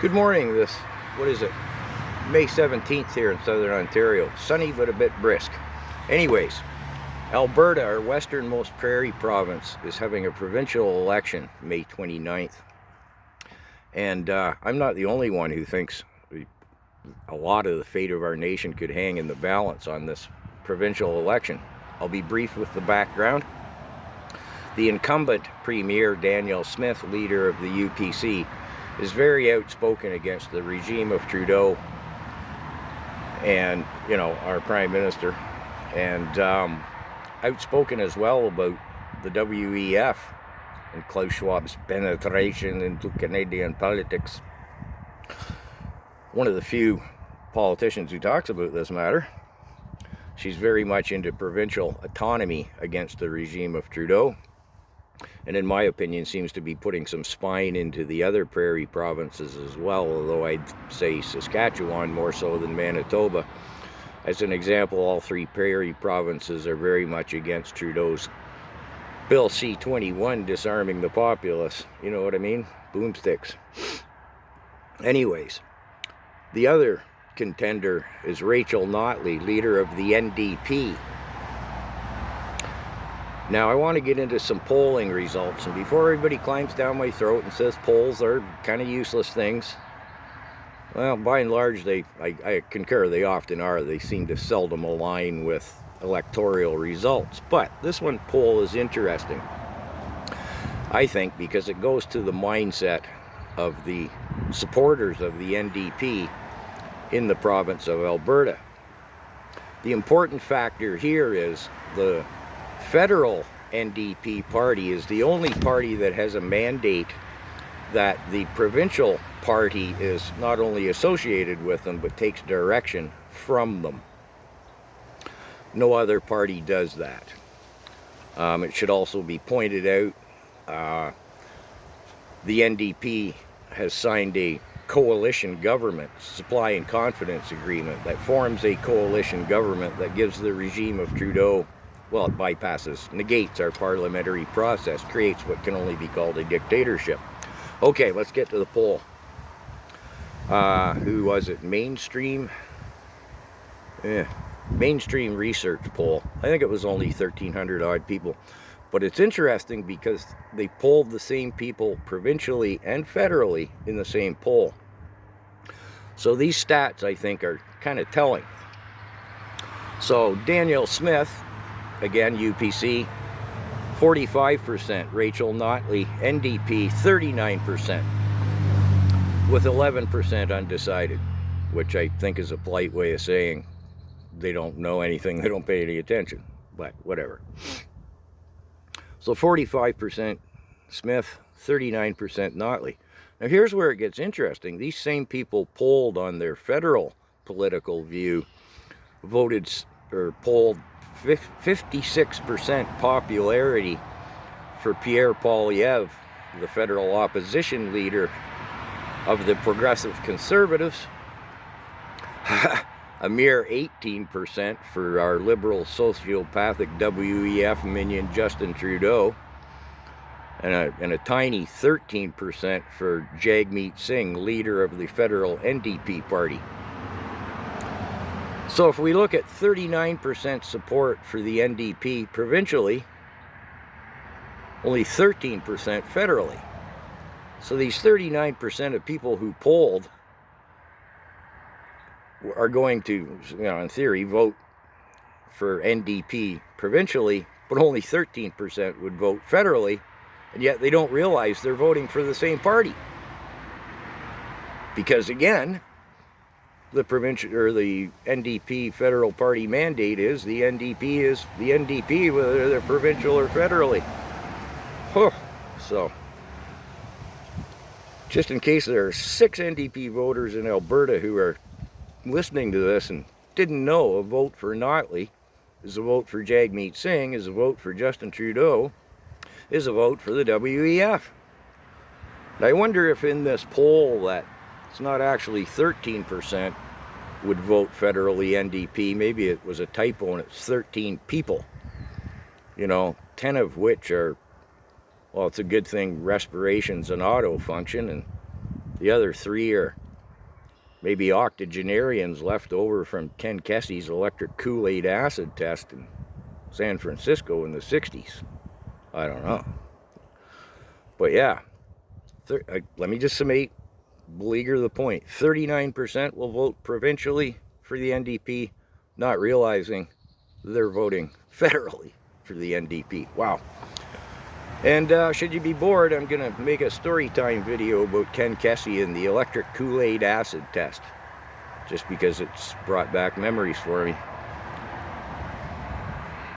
Good morning. What is it? May 17th here in southern Ontario. Sunny but a bit brisk. Anyways, Alberta, our westernmost prairie province, is having a provincial election May 29th. And I'm not the only one who thinks a lot of the fate of our nation could hang in the balance on this provincial election. I'll be brief with the background. The incumbent Premier, Danielle Smith, leader of the UPC, is very outspoken against the regime of Trudeau and, our Prime Minister, and outspoken as well about the WEF and Klaus Schwab's penetration into Canadian politics. One of the few politicians who talks about this matter. She's very much into provincial autonomy against the regime of Trudeau, and in my opinion seems to be putting some spine into the other prairie provinces as well, although I'd say Saskatchewan more so than Manitoba. As an example, all three prairie provinces are very much against Trudeau's Bill C-21 disarming the populace. You know what I mean? Boomsticks. Anyways, the other contender is Rachel Notley, leader of the NDP. Now, I want to get into some polling results, and before everybody climbs down my throat and says polls are kind of useless things, well, by and large, I concur, they often are. They seem to seldom align with electoral results. But this one poll is interesting, I think, because it goes to the mindset of the supporters of the NDP in the province of Alberta. The important factor here is the federal NDP party is the only party that has a mandate that the provincial party is not only associated with them, but takes direction from them. No other party does that. It should also be pointed out, the NDP has signed a coalition government, supply and confidence agreement, that forms a coalition government that gives the regime of Trudeau, well, it bypasses, negates our parliamentary process, creates what can only be called a dictatorship. Okay, let's get to the poll. Who was it? Mainstream research poll. I think it was only 1,300 odd people. But it's interesting because they polled the same people provincially and federally in the same poll. So these stats, I think, are kind of telling. So Danielle Smith, again, UPC, 45%. Rachel Notley, NDP, 39%, with 11% undecided, which I think is a polite way of saying they don't know anything, they don't pay any attention, but whatever. So 45% Smith, 39% Notley. Now here's where it gets interesting. These same people polled on their federal political view, polled 56% popularity for Pierre Poilievre, the federal opposition leader of the Progressive Conservatives, a mere 18% for our liberal sociopathic WEF minion Justin Trudeau, and a tiny 13% for Jagmeet Singh, leader of the federal NDP party. So if we look at 39% support for the NDP provincially, only 13% federally. So these 39% of people who polled are going to, in theory, vote for NDP provincially, but only 13% would vote federally, and yet they don't realize they're voting for the same party. Because again, the provincial or the NDP federal party mandate is the NDP, whether they're provincial or federally. So, just in case there are 6 NDP voters in Alberta who are listening to this and didn't know, a vote for Notley is a vote for Jagmeet Singh, is a vote for Justin Trudeau, is a vote for the WEF. And I wonder if in this poll that it's not actually 13% would vote federally NDP. Maybe it was a typo and it's 13 people. 10 of which are, well, it's a good thing respiration's an auto function, and The other 3 are maybe octogenarians left over from Ken Kesey's electric Kool-Aid acid test in San Francisco in the 60s. I don't know. But yeah, let me just summate, beleaguer the point. 39% will vote provincially for the NDP, not realizing they're voting federally for the NDP. Wow. And should you be bored, I'm going to make a story time video about Ken Kesey and the electric Kool-Aid acid test, just because it's brought back memories for me.